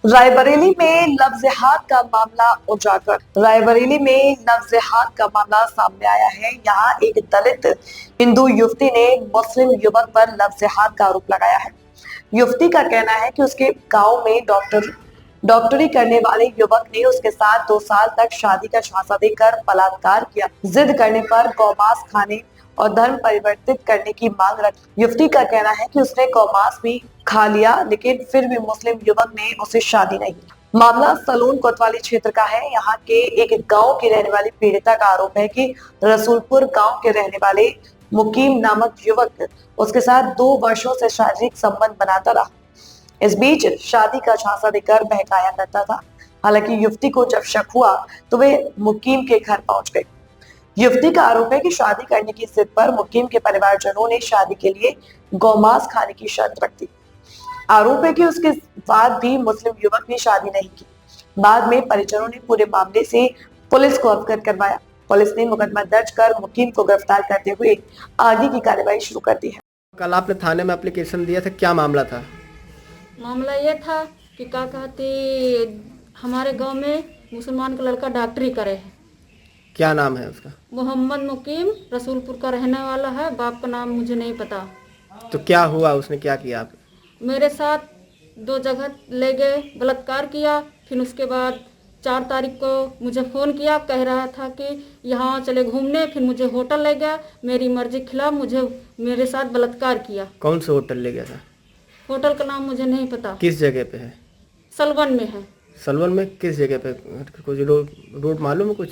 रायबरेली में लव जिहाद का मामला उजागर। रायबरेली में लव जिहाद का मामला सामने आया है। यहाँ एक दलित हिंदू युवती ने मुस्लिम युवक पर लव जिहाद का आरोप लगाया है। युवती का कहना है कि उसके गांव में डॉक्टरी करने वाले युवक ने उसके साथ 2 साल तक शादी का झांसा देकर बलात्कार किया। जिद करने पर गौमांस खाने और धर्म परिवर्तित करने की मांग रखी। युवती का कहना है कि उसने गौमांस भी खा लिया, लेकिन फिर भी मुस्लिम युवक ने उसे शादी नहीं की। मामला सलोन कोतवाली क्षेत्र का है। यहाँ के एक गांव की रहने वाली पीड़िता का आरोप है कि रसूलपुर गांव के रहने वाले मुकीम नामक युवक उसके साथ 2 वर्षों से शारीरिक संबंध बनाता रहा। इस बीच शादी का झांसा देकर बहकाया करता था। हालांकि युवती को जब शक हुआ तो वे मुकीम के घर पहुंच गई। युवती का आरोप है कि शादी करने की जिद पर मुकीम के परिवारजनों ने शादी के लिए गौमांस खाने की शर्त रख दी। आरोप है कि उसके बाद भी मुस्लिम युवक ने शादी नहीं की। बाद में परिजनों ने पूरे मामले से पुलिस को अवगत करवाया। पुलिस ने मुकदमा दर्ज कर मुकीम को गिरफ्तार करते हुए आगे की कार्रवाई शुरू कर दी है। कल आपने थाने में एप्लीकेशन दिया था, क्या मामला था? मामला ये था कि क्या कहते हमारे गांव में मुसलमान का लड़का डॉक्टरी करे है। क्या नाम है उसका? मोहम्मद मुकीम रसूलपुर का रहने वाला है। बाप का नाम मुझे नहीं पता। तो क्या हुआ, उसने क्या किया आप? मेरे साथ 2 जगह ले गए, बलात्कार किया। फिर उसके बाद 4 तारीख को मुझे फ़ोन किया, कह रहा था कि यहाँ चले घूमने। फिर मुझे होटल ले गया, मेरी मर्जी के खिलाफ मुझे मेरे साथ बलात्कार किया। कौन से होटल ले गया था? होटल का नाम मुझे नहीं पता। किस जगह पे है? सलवन में है। सलवन में किस जगह पे? कुछ रोड मालूम है कुछ?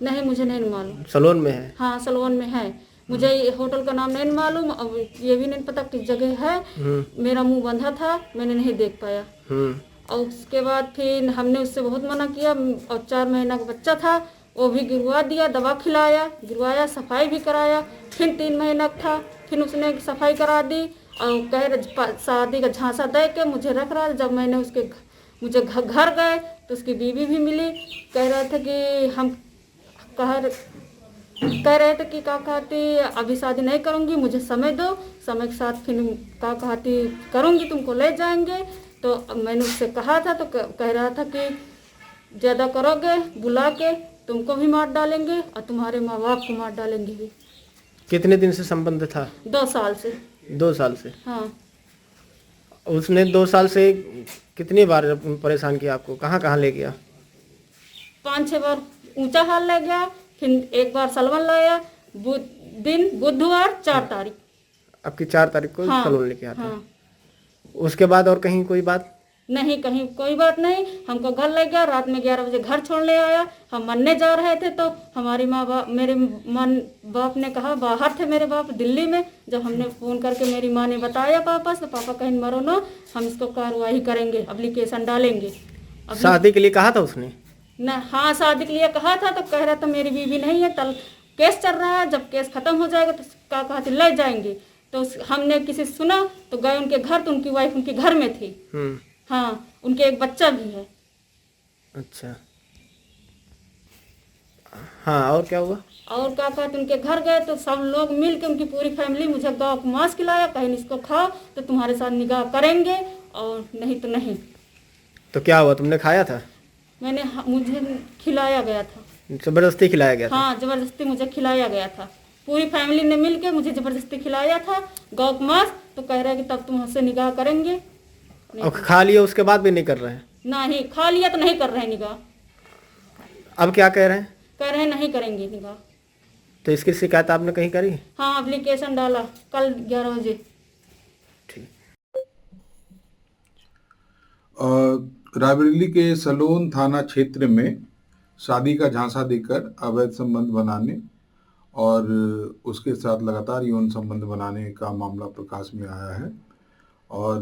नहीं, मुझे नहीं मालूम। सलोन में है? हाँ, सलवन में है। मुझे ये होटल का नाम नहीं मालूम, अब ये भी नहीं पता किस जगह है। मेरा मुंह बंधा था, मैंने नहीं देख पाया। और उसके बाद फिर हमने उससे बहुत मना किया। और 4 महीना का बच्चा था, वो भी गिरवा दिया, दवा खिलाया, गिरवाया, सफाई भी कराया। फिर 3 महीना का था, फिर उसने सफाई करा दी और कह रहे शादी का झांसा दे के मुझे रख रहा। जब मैंने मुझे घर गए तो उसकी बीवी भी मिली। कह रहा था कि हम कह रहे थे कि क्या कहती अभी शादी नहीं करूँगी, मुझे समय दो, समय के साथ फिर क्या कहती करूँगी, तुमको ले जाएंगे। तो मैंने उससे कहा था तो कह रहा था कि ज़्यादा करोगे बुला के तुमको भी मार डालेंगे और तुम्हारे माँ बाप को मार डालेंगे भी। कितने दिन से संबंध था? 2 साल से। 2 साल से? हाँ। उसने 2 साल से कितनी बार परेशान किया आपको? कहाँ कहाँ ले गया? 5-6 बार ऊंचा हाल ले गया, फिर एक बार सलवन लाया। बुधवार 4 तारीख। आपकी 4 तारीख को हाँ, सलोन लेके आता? हाँ। उसके बाद और कहीं कोई बात? नहीं, कहीं कोई बात नहीं। हमको घर ले गया, रात में 11 बजे घर छोड़ने आया। हम मरने जा रहे थे तो हमारी मेरे बाप ने कहा, बाहर थे मेरे बाप दिल्ली में। जब हमने फ़ोन करके मेरी माँ ने बताया पापा से, पापा कहीं मरो ना, हम इसको कार्रवाई करेंगे, एप्लीकेशन डालेंगे। शादी के लिए कहा था उसने? ना, हाँ, शादी के लिए कहा था तो कह रहा था मेरी बीवी नहीं है, केस चल रहा है, जब केस खत्म हो जाएगा तो क्या कहते ले जाएंगे। तो हमने किसी सुना तो गए उनके घर, तो उनकी वाइफ उनके घर में थी। हाँ, उनके एक बच्चा भी है। अच्छा, हाँ, और क्या हुआ? और क्या कहते उनके घर गए तो सब लोग मिल के, उनकी पूरी फैमिली मुझे गाँव को मांस खिलाया, कहीं इसको खाओ तो तुम्हारे साथ निगाह करेंगे और नहीं तो नहीं। तो क्या हुआ, तुमने खाया था? मुझे खिलाया गया था। जबरदस्ती खिलाया गया था? हाँ, जबरदस्ती मुझे खिलाया गया था। पूरी फैमिली ने मिल के मुझे जबरदस्ती खिलाया था गौ मांस। तो कह रहे हैं कि तब तुम हमसे निगाह करेंगे। और खा लिया उसके बाद भी नहीं कर रहे हैं? नहीं, खा लिया तो नहीं कर रहे हैं निगाह। अब क्या कह रहे हैं? कह रहे हैं नहीं करेंगे निगाह। तो इसकी शिकायत आपने कहीं करी? हाँ, एप्लीकेशन डाला कल 11 बजे। ठीक। रायबरेली के सलोन थाना क्षेत्र में शादी का झांसा देकर अवैध संबंध बनाने और उसके साथ लगातार यौन संबंध बनाने का मामला प्रकाश में आया है। और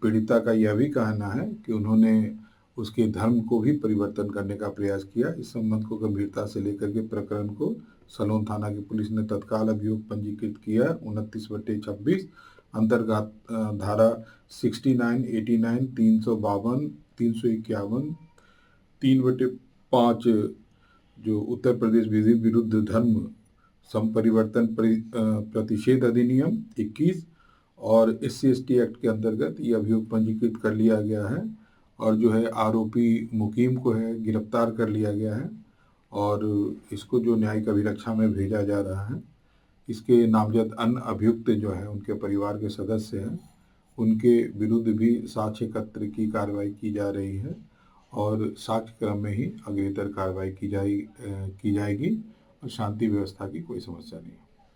पीड़िता का यह भी कहना है कि उन्होंने उसके धर्म को भी परिवर्तन करने का प्रयास किया। इस संबंध को गंभीरता से लेकर के प्रकरण को सलोन थाना की पुलिस ने तत्काल अभियोग पंजीकृत किया 29/26 अंतर्गत धारा 69, 89, 352, 351, 3/5 जो उत्तर प्रदेश विधि विरुद्ध धर्म संपरिवर्तन प्रतिषेध अधिनियम 21 और SC/ST एक्ट के अंतर्गत ये अभियोग पंजीकृत कर लिया गया है। और जो है आरोपी मुकीम को है गिरफ्तार कर लिया गया है और इसको जो न्यायिक अभिरक्षा में भेजा जा रहा है। इसके नामजद अन्य अभियुक्त जो है उनके परिवार के सदस्य हैं, उनके विरुद्ध भी साक्ष्य एकत्र की कार्रवाई की जा रही है और साक्ष्य क्रम में ही अग्रेतर कार्रवाई की जाएगी और शांति व्यवस्था की कोई समस्या नहीं।